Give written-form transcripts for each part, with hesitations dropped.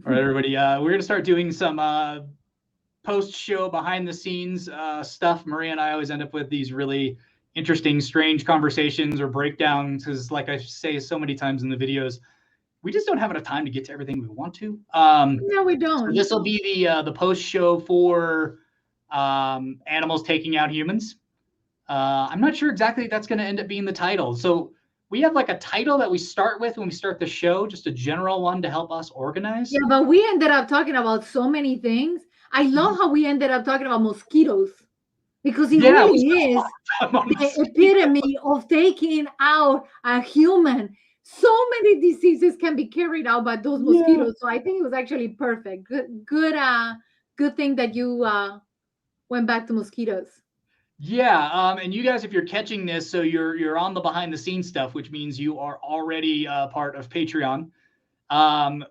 All right, everybody. We're gonna start doing some post-show, behind-the-scenes stuff. Maria and I always end up with these really interesting, strange conversations or breakdowns because, like I say so many times in the videos, we just don't have enough time to get to everything we want to. No, we So don't. this will be the post-show for animals taking out humans. I'm not sure exactly that's going to end up being the title. So we have like a title that we start with when we start the show, just a general one to help us organize. Yeah, but we ended up talking about so many things. I love how we ended up talking about mosquitoes because it Yeah, we really spent a lot is of time on the mosquitoes. epitome of taking out a human. So many diseases can be carried out by those Yeah. mosquitoes. So I think it was actually perfect. Good thing that you went back to mosquitoes. Yeah, and you guys, if you're catching this, so you're on the behind the scenes stuff, which means you are already part of Patreon. Um,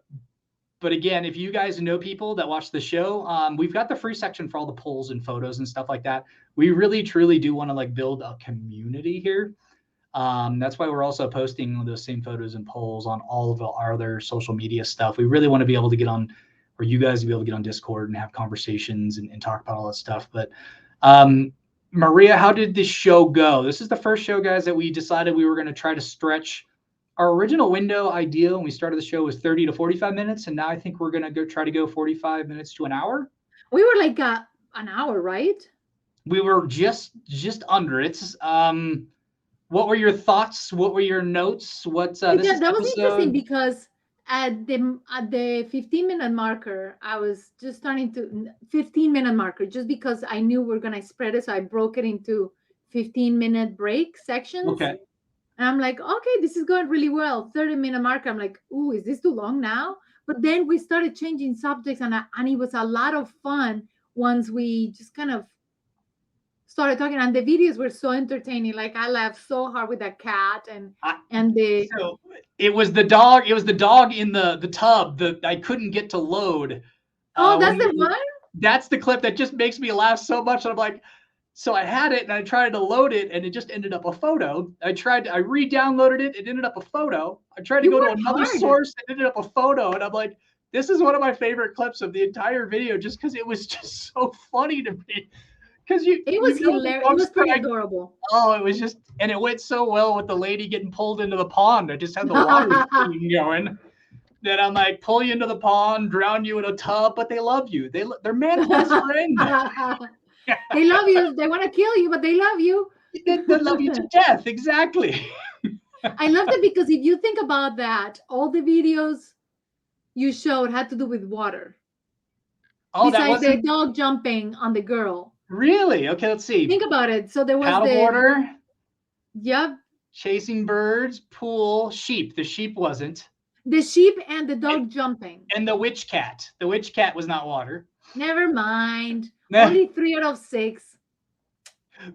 but again, if you guys know people that watch the show, we've got the free section for all the polls and photos and stuff like that. We really truly do want to like build a community here. That's why we're also posting those same photos and polls on all of our other social media stuff. We really want to be able to get on, or you guys to be able to get on Discord and have conversations and talk about all that stuff. But um, Maria, how did this show go? This is the first show, guys, that we decided we were going to try to stretch. Our original window idea when we started the show was 30 to 45 minutes, and now I think we're going to go try to go 45 minutes to an hour. We were like an hour, right? We were just under it. What were your thoughts? What were your notes? What's this Yeah, is that was interesting episode. because at the 15-minute marker, I was just starting to 15-minute marker just because I knew we are gonna spread it, so I broke it into 15-minute break sections. Okay. And I'm like, okay, this is going really well. 30-minute marker, I'm like, ooh, is this too long now? But then we started changing subjects, and it was a lot of fun once we just kind of started talking. And the videos were so entertaining. Like I laughed so hard with that cat I, and the so it was the dog. It was the dog in the tub that I couldn't get to load. oh, When that's the one. that's the clip that just makes me laugh so much. And I'm like, so I had it and I tried to load it and it just ended up a photo. I re-downloaded it. It ended up a photo. I tried to You go to work another hard. source. It ended up a photo. And I'm like, this is one of my favorite clips of the entire video just because it was just so funny to me. Because It you was know the hilarious. It dog's was pretty crying. adorable. Oh, it was just, and it went so well with the lady getting pulled into the pond. I just had the water scene going. Then I'm like, pull you into the pond, drown you in a tub, but they love you. They're man's best friend. They love you. They want to kill you, but they love you. They love you to death. Exactly. I loved it because if you think about that, all the videos you showed had to do with water. Oh, that Besides the wasn't dog jumping on the girl. really okay. Let's see. Think about it. So there was the Paddleboarder, yep, chasing birds, pool, sheep. The sheep wasn't, the sheep and the and, dog jumping. and the witch cat. The witch cat was not water. Never mind. Only 3 out of 6.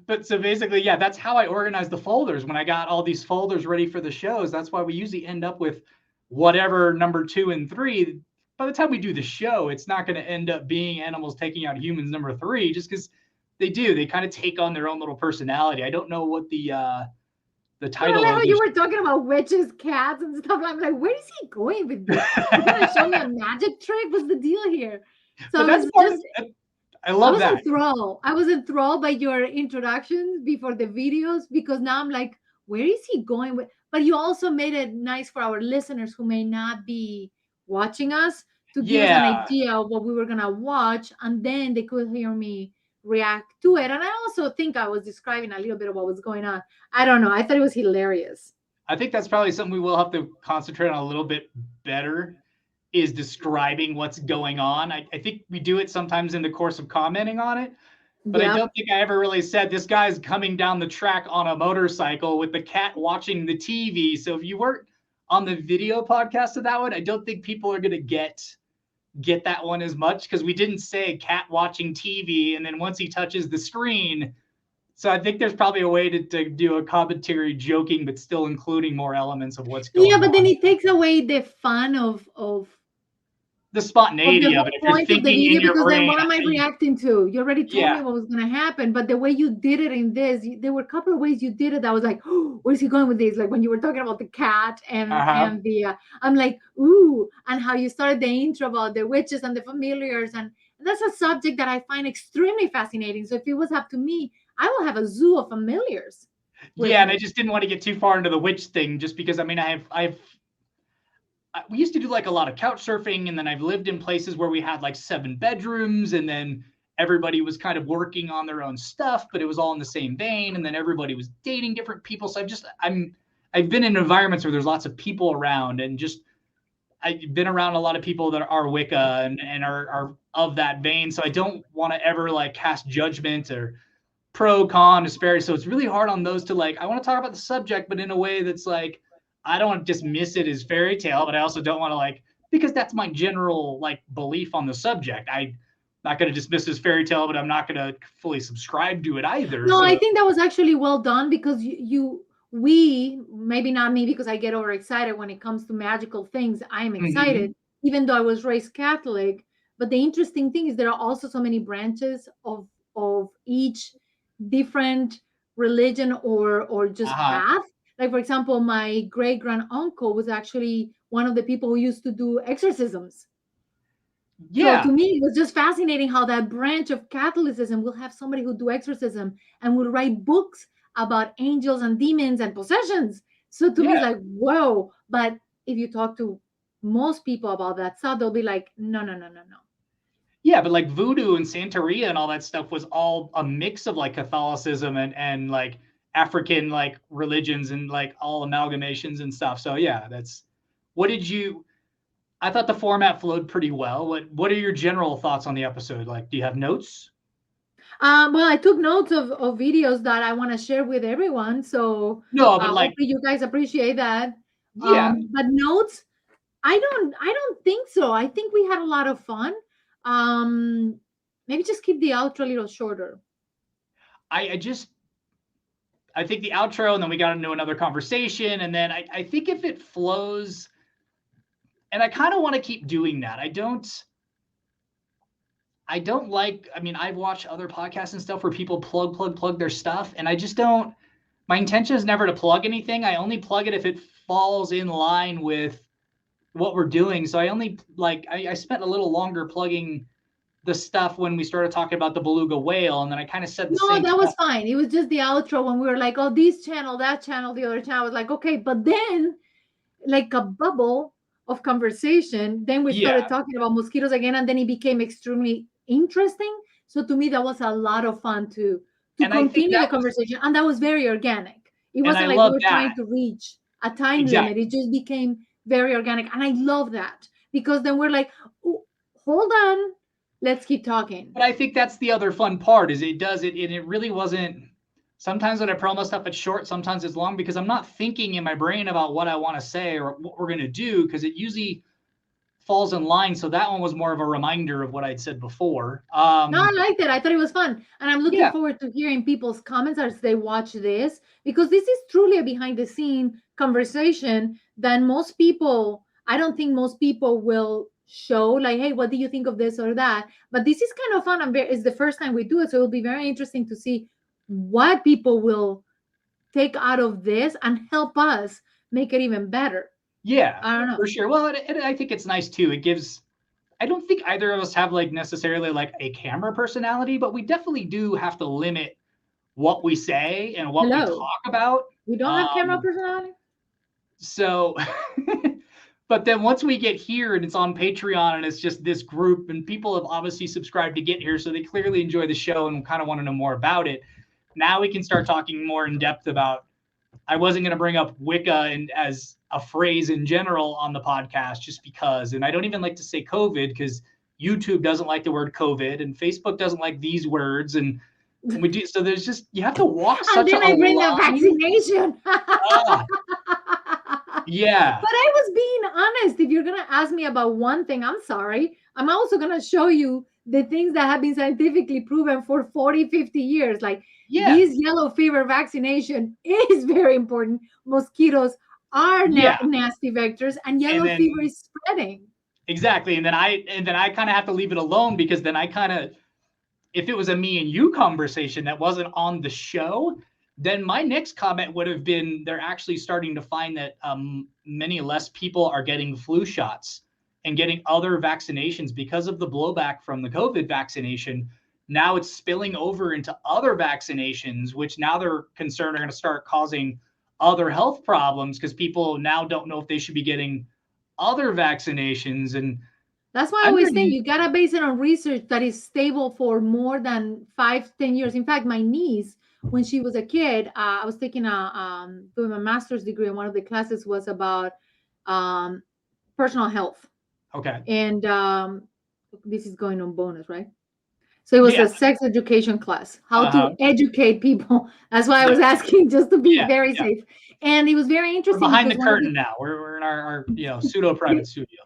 But so basically, yeah, that's how I organized the folders when I got all these folders ready for the shows. That's why we usually end up with whatever number 2 and 3. By the time we do the show, it's not going to end up being animals taking out humans number 3, just because they do. They kind of take on their own little personality. I don't know what the But I title like how of you the were talking about witches, cats, and stuff. I'm like, where is he going with this? You gonna show me a magic trick? What's the deal here? So but I that's was part just of I I love was that. enthralled. I was enthralled by your introductions before the videos because now I'm like, where is he going with? But you also made it nice for our listeners who may not be watching us to give us an Yeah, idea of what we were gonna watch, and then they could hear me react to it. And I also think I was describing a little bit of what was going on. I don't know. I thought it was hilarious. I think that's probably something we will have to concentrate on a little bit better is describing what's going on. I think we do it sometimes in the course of commenting on it, but I Yep. don't think I ever really said this guy's coming down the track on a motorcycle with the cat watching the TV. So if you weren't on the video podcast of that one, I don't think people are going to get that one as much because we didn't say cat watching TV and then once he touches the screen. So I think there's probably a way to do a commentary joking, but still including more elements of what's Yeah, going but then on. it takes away the fun of the of the spontaneity of it. whole If you're point of the thinking in video, your because then brain, what am I reacting to? You already told me yeah, what was going to happen, but the way you did it in this, there were a couple of ways you did it that was like, oh, where's he going with this? Like when you were talking about the cat uh-huh. and the, I'm like, ooh, and how you started the intro about the witches and the familiars, and that's a subject that I find extremely fascinating. So if it was up to me, I will have a zoo of familiars with Yeah, and I me. just didn't want to get too far into the witch thing, just because I mean, we used to do like a lot of couch surfing, and then I've lived in places where we had like 7 bedrooms, and then everybody was kind of working on their own stuff, but it was all in the same vein, and then everybody was dating different people. So I've been in environments where there's lots of people around, and just I've been around a lot of people that are Wicca and are of that vein. So I don't want to ever like cast judgment or pro, con, disparity. So it's really hard on those to like, I want to talk about the subject, but in a way that's like, I don't want to dismiss it as fairy tale, but I also don't want to like, because that's my general like belief on the subject. I'm not going to dismiss it as fairy tale, but I'm not going to fully subscribe to it either. No, I So think that was actually well done because we, maybe not me because I get overexcited when it comes to magical things. I'm excited, mhm. even though I was raised Catholic. But the interesting thing is there are also so many branches of each different religion or just Uh-huh. path. Like for example, my great grand uncle was actually one of the people who used to do exorcisms. So Yeah. to me, it was just fascinating how that branch of Catholicism will have somebody who do exorcism and will write books about angels and demons and possessions. So to me, it's Yeah. like, whoa. But if you talk to most people about that stuff, they'll be like, no, no, no, no, no. Yeah, but like voodoo and Santeria and all that stuff was all a mix of like Catholicism and like African like religions and like all amalgamations and stuff. So yeah, that's what did you I thought the format flowed pretty well. What are your general thoughts on the episode? Like, do you have notes? Well, I took notes of videos that I want to share with everyone. So No, but like, hopefully you guys appreciate that. yeah, But notes, I don't think so. I think we had a lot of fun. Um, Maybe just keep the outro a little shorter. I just I think the outro, and then we got into another conversation, and then I think if it flows, and I kind of want to keep doing that. I don't like, I mean, I've watched other podcasts and stuff where people plug their stuff, and I just don't. My intention is never to plug anything. I only plug it if it falls in line with what we're doing. So I only like, I spent a little longer plugging the stuff when we started talking about the beluga whale, and then I kind of said the No, same that was stuff. fine. It was just the outro when we were like, oh, this channel, that channel, the other channel. I was like, okay, but then like a bubble of conversation, then we Yeah. started talking about mosquitoes again, and then it became extremely interesting. So to me, that was a lot of fun to And I think continue the that was, conversation, and that was very organic. It and I wasn't like we love were that. trying to reach a time limit. Exactly. It just became very organic, and I love that because then we're like, oh, hold on, let's keep talking. But I think that's the other fun part is it does it, and it really wasn't. Sometimes when I promo stuff, it's short. Sometimes it's long because I'm not thinking in my brain about what I want to say or what we're going to do because it usually falls in line. So that one was more of a reminder of what I'd said before. No, I liked it. I thought it was fun. And I'm looking Yeah, forward to hearing people's comments as they watch this because this is truly a behind the scene conversation that most people, I don't think most people will show like, hey, what do you think of this or that? But this is kind of fun. It's the first time we do it. So it'll be very interesting to see what people will take out of this and help us make it even better. yeah, I don't know. for sure. Well, I think it's nice too. It gives. I don't think either of us have like necessarily like a camera personality, but we definitely do have to limit what we say and what we Hello. talk about. We don't have camera Um, personality? so, but then once we get here and it's on Patreon and it's just this group and people have obviously subscribed to get here, so they clearly enjoy the show and kind of want to know more about it. Now we can start talking more in depth about. I wasn't going to bring up Wicca and as a phrase in general on the podcast just because, and I don't even like to say COVID because YouTube doesn't like the word COVID and Facebook doesn't like these words and we do. So there's just you have to walk And such a then I bring the line. vaccination. Ah, yeah. But I was being honest. If you're going to ask me about one thing, I'm sorry. I'm also going to show you the things that have been scientifically proven for 40, 50 years. Like Yeah. this yellow fever vaccination is very important. Mosquitoes are Yeah. nasty vectors, and And yellow fever then is spreading. exactly. And then I kind of have to leave it alone because then I kind of, if it was a me and you conversation that wasn't on the show, then my next comment would have been they're actually starting to find that many less people are getting flu shots and getting other vaccinations because of the blowback from the COVID vaccination. Now it's spilling over into other vaccinations, which now they're concerned are going to start causing other health problems because people now don't know if they should be getting other vaccinations. And That's why I I'm always going say to, you gotta base it on research that is stable for more than 5, 10 years. In fact, my niece, when she was a kid, I was taking doing my master's degree, and one of the classes was about um, personal health. okay. And this is going on bonus, right? So it was Yeah. a sex education class, how Uh-huh. to educate people. That's why I Yeah. was asking, just to be Yeah. very Yeah. safe. And it was very We're interesting behind because the one of curtain the now. We're in our pseudo private studio.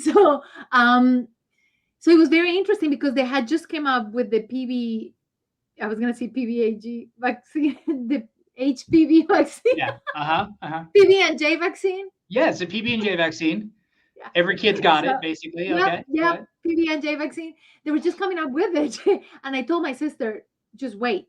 so um so it was very interesting because they had just came up with the I was gonna say PVAG vaccine, the HPV vaccine, Yeah. Uh-huh. Uh-huh. PB&J vaccine. Yeah, it's a PB&J vaccine. Yeah. Every kid's got So it, basically. yep, Okay. Go yep, ahead. PB&J vaccine. They were just coming up with it, and I told my sister, just wait,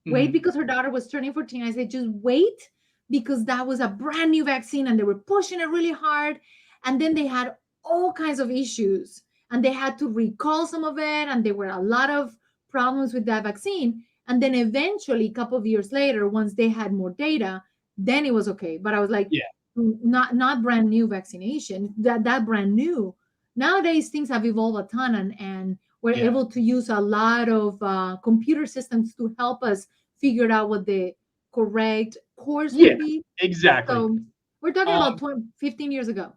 Mm-hmm. because her daughter was turning 14. I said, just wait because that was a brand new vaccine, and they were pushing it really hard, and then they had all kinds of issues, and they had to recall some of it, and there were a lot of problems with that vaccine. And then eventually, a couple of years later, once they had more data, then it was okay. But I was like, Yeah. not brand new vaccination, that brand new. Nowadays things have evolved a ton, and we're Yeah. able to use a lot of computer systems to help us figure out what the correct course Yeah. would be. Exactly. So we're talking Um, about 15 years ago.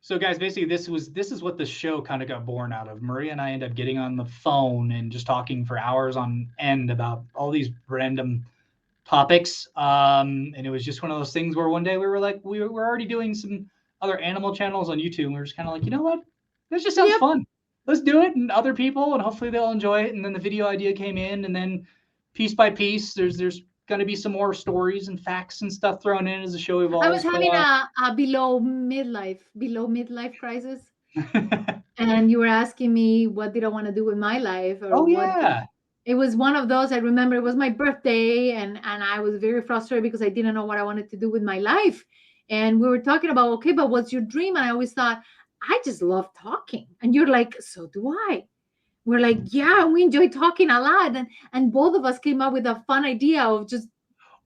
so guys, basically this is what the show kind of got born out of. Maria and I ended up getting on the phone and just talking for hours on end about all these random topics. And it was just one of those things where one day we were like, we were already doing some other animal channels on YouTube. And we were just kind of like, you know what? This just sounds Yep. fun. Let's do it. And other people, and hopefully they'll enjoy it. And then the video idea came in, and then piece by piece, there's going to be some more stories and facts and stuff thrown in as the show I was evolves. having a below midlife crisis, and you were asking me what did I want to do with my life, or Oh what. yeah, It was one of those. I remember it was my birthday, and I was very frustrated because I didn't know what I wanted to do with my life. And we were talking about, okay, but what's your dream? And I always thought, I just love talking. And you're like, so do I. We're like, yeah, we enjoy talking a lot. And both of us came up with a fun idea of just.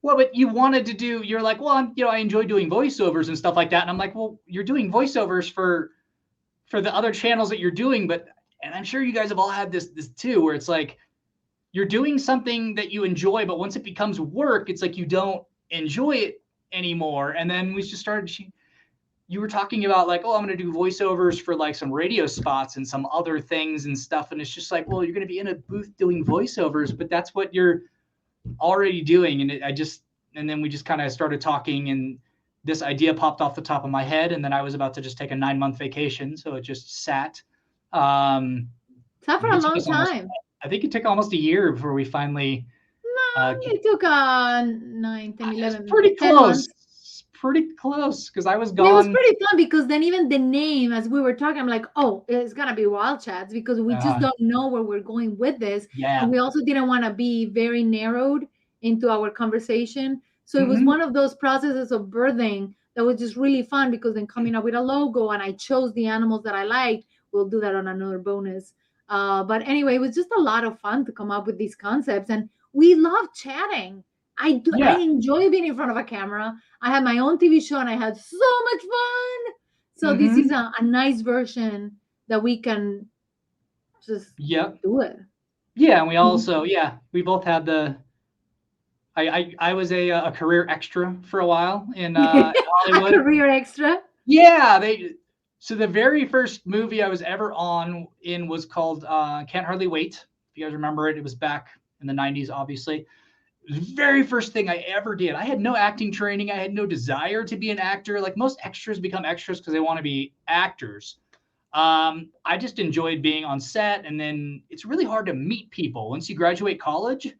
well, but you wanted to do. You're like, well, I enjoy doing voiceovers and stuff like that. And I'm like, well, you're doing voiceovers for the other channels that you're doing, but and I'm sure you guys have all had this too, where it's like you're doing something that you enjoy, but once it becomes work, it's like you don't enjoy it anymore. And then we just started. You were talking about like, oh, I'm going to do voiceovers for like some radio spots and some other things and stuff, and it's just like, well, you're going to be in a booth doing voiceovers, but that's what you're already doing. And and then we just kind of started talking, and this idea popped off the top of my head, and then I was about to just take a 9-month vacation, so it just sat. Sat for a long time. I think it took almost a year before we finally. No, it took 9, 10, It's 11, pretty 10 close. months. Pretty close because I was And it was gone. pretty fun because then even the name, as we were talking, I'm like, oh, it's gonna be Wild Chats because we just don't know where we're going with this. Yeah. And we also didn't want to be very narrowed into our conversation. So it was Mhm. one of those processes of birthing that was just really fun because then coming up with a logo, and I chose the animals that I liked. We'll do that on another bonus. But anyway, it was just a lot of fun to come up with these concepts, and we love chatting. I Yeah. enjoy being in front of a camera. I had my own TV show and I had so much fun. So this is Mhm. a nice version that we can just Yep. do it. Yeah, and we Mhm. also we both had the. I was a career extra for a while in A Hollywood. career extra. Yeah, so the very first movie I was ever on in was called Can't Hardly Wait. If you guys remember it, it was back in the 90s, obviously. It was the very first thing I ever did. I had no acting training. I had no desire to be an actor. Like most extras become extras because they want to be actors. I just enjoyed being on set, and then it's really hard to meet people once you graduate college.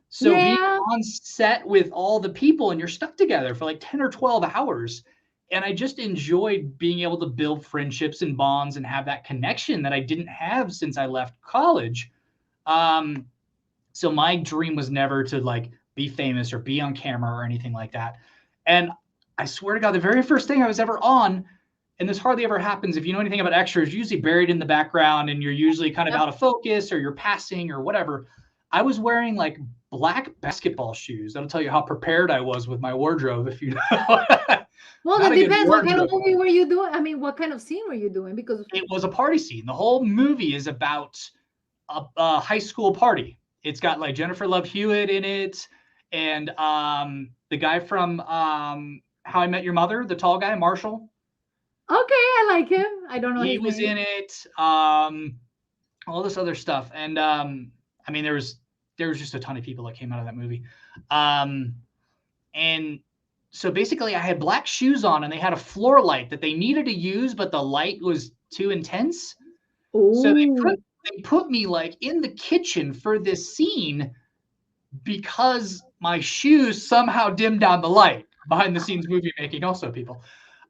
So being Yeah. on set with all the people and you're stuck together for like 10 or 12 hours. And I just enjoyed being able to build friendships and bonds and have that connection that I didn't have since I left college. Um, so my dream was never to like be famous or be on camera or anything like that. And I swear to God, the very first thing I was ever on, and this hardly ever happens if you know anything about extras, you're usually buried in the background and you're usually kind of Yep. out of focus or you're passing or whatever. I was wearing like black basketball shoes. That'll tell you how prepared I was with my wardrobe, if you know. Well, Not that a good depends. What kind of wardrobe. movie were you doing? I mean, what kind of scene were you doing? Because It was a party scene. The whole movie is about a high school party. It's got like Jennifer Love Hewitt in it, and the guy from How I Met Your Mother, the tall guy, Marshall. okay, I like him. I don't know He his was name. in it. All this other stuff, and I mean, there was just a ton of people that came out of that movie, and so basically, I had black shoes on, and they had a floor light that they needed to use, but the light was too intense. So Oh, they put me like in the kitchen for this scene because my shoes somehow dimmed down the light. Behind the scenes movie making, also people.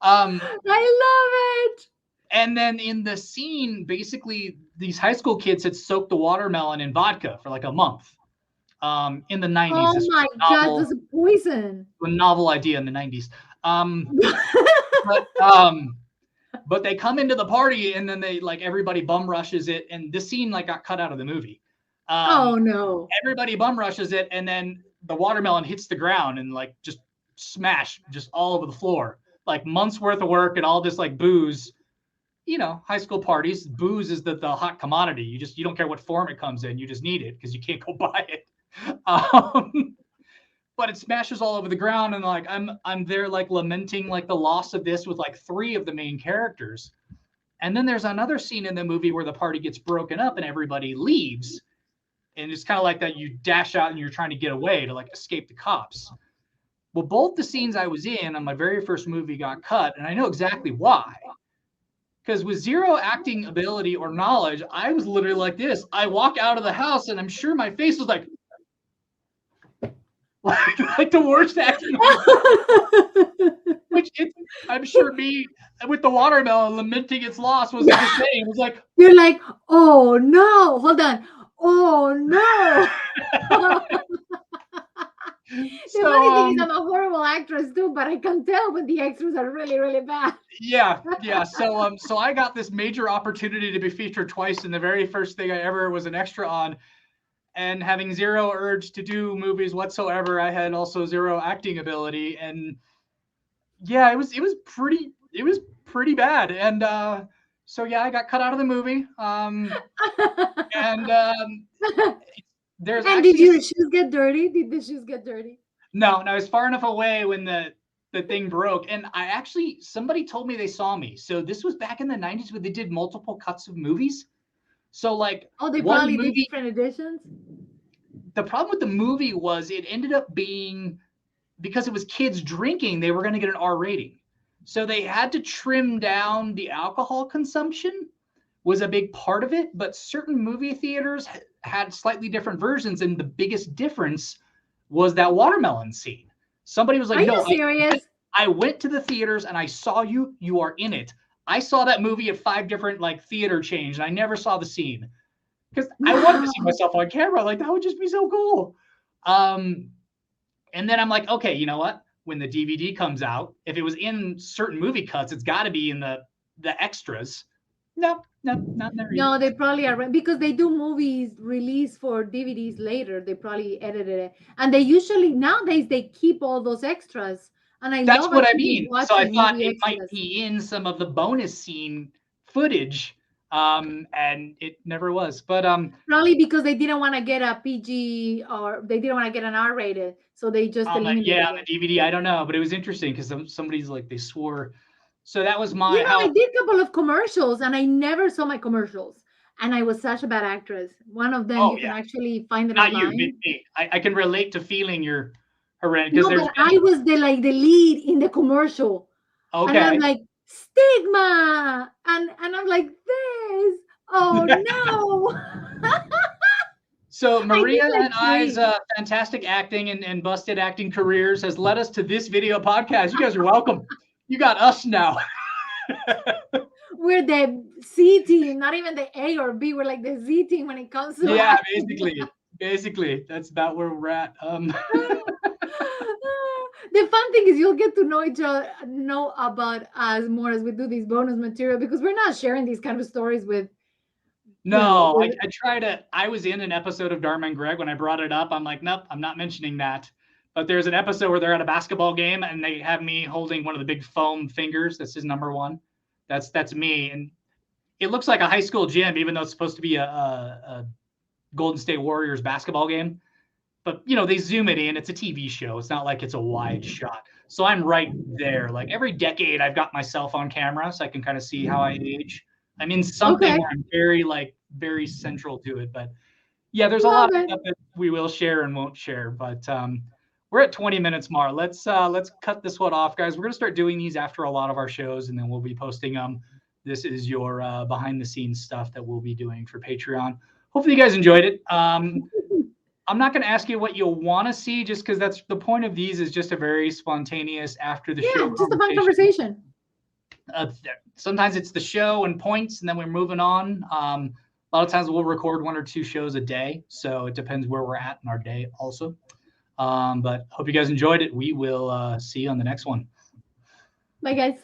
I love it. And then in the scene, basically, these high school kids had soaked the watermelon in vodka for like a month. In the 90s, Oh this was my God, that's a poison. a novel idea in the 90s. But but they come into the party and then they like everybody bum rushes it, and this scene like got cut out of the movie. Oh no. Everybody bum rushes it, and then the watermelon hits the ground and like just smash just all over the floor. Like months worth of work and all this like booze. You know, high school parties, booze is the hot commodity. You don't care what form it comes in, you just need it because you can't go buy it. But it smashes all over the ground, and like I'm there like lamenting like the loss of this with like three of the main characters. And then there's another scene in the movie where the party gets broken up and everybody leaves. And it's kind of like that you dash out and you're trying to get away to like escape the cops. Well, both the scenes I was in on my very first movie got cut, and I know exactly why. Because with zero acting ability or knowledge, I was literally like this. I walk out of the house and I'm sure my face was like, like the worst acting. Which I'm sure me with the watermelon lamenting its loss was the same. It was like, You're like, oh no, hold on. Oh no. The funny thing is, I'm a horrible actress too, but I can tell when the extras are really, really bad. yeah. So I got this major opportunity to be featured twice, and the very first thing I ever was an extra on. And having zero urge to do movies whatsoever, I had also zero acting ability, and yeah, it was pretty bad. And so yeah, I got cut out of the movie. And there's And did actually your shoes get dirty? Did the shoes get dirty? no, I was far enough away when the thing broke, and I actually somebody told me they saw me. So this was back in the 90s where they did multiple cuts of movies. So like Oh, they one probably did movie, different editions. the problem with the movie was it ended up being because it was kids drinking, they were going to get an R rating. So they had to trim down the alcohol consumption was a big part of it, but certain movie theaters had slightly different versions, and the biggest difference was that watermelon scene. Somebody was Are like, you "No, serious? I went to the theaters and I saw you. You are in it." I saw that movie at 5 different like theater chains, and I never saw the scene because I wanted to see Wow. myself on camera. Like that would just be so cool. And then I'm like, okay, you know what? When the DVD comes out, if it was in certain movie cuts, it's got to be in the extras. No, not there either. No, they probably are because they do movies release for DVDs later. They probably edited it, and they usually nowadays they keep all those extras. And I That's love what I actually mean. So I watching thought movie it might extras. be in some of the bonus scene footage, and it never was. But Probably because they didn't want to get a PG or they didn't want to get an R rated, so they just yeah, eliminated on it. the DVD, I don't know, but it was interesting because somebody's like they swore. So that was You my know, I how. did a couple of commercials and I never saw my commercials. And I was such a bad actress. One of them Oh you can yeah, actually find it not you, me. online. I can relate to feeling your horrendous because No, there's but I was the lead in the commercial. And I'm okay. like, stigma. And I'm like, this. Oh no. So I did Maria like and I's three. fantastic acting and busted acting careers has led us to this video podcast. You guys are welcome. You got us now. We're the C team, not even the A or B. We're like the Z team when it comes to Yeah, acting. basically, that's about where we're at. The fun thing is you'll get to know each other, know about us more as we do this bonus material because we're not sharing these kind of stories with, No, with I try to. I was in an episode of Dharma and Greg when I brought it up. I'm like, nope, I'm not mentioning that. But there's an episode where they're at a basketball game and they have me holding one of the big foam fingers. That's his number one. That's me, and it looks like a high school gym, even though it's supposed to be a Golden State Warriors basketball game. But they zoom it in. It's a TV show. It's not like it's a wide shot. So I'm right there. Like every decade, I've got myself on camera, so I can kind of see how I age. I'm in something okay, where I'm very central to it. But yeah, there's a lot love of it. stuff that we will share and won't share. But we're at 20 minutes, Mar. Let's cut this one off, guys. We're gonna start doing these after a lot of our shows, and then we'll be posting them. This is your behind the scenes stuff that we'll be doing for Patreon. Hopefully, you guys enjoyed it. I'm not going to ask you what you'll want to see, just because that's the point of these is just a very spontaneous after the show Yeah, just a fun conversation. conversation. Sometimes it's the show and points, and then we're moving on. A lot of times we'll record 1 or 2 shows a day, so it depends where we're at in our day also. But hope you guys enjoyed it. We will see you on the next one. Bye, guys.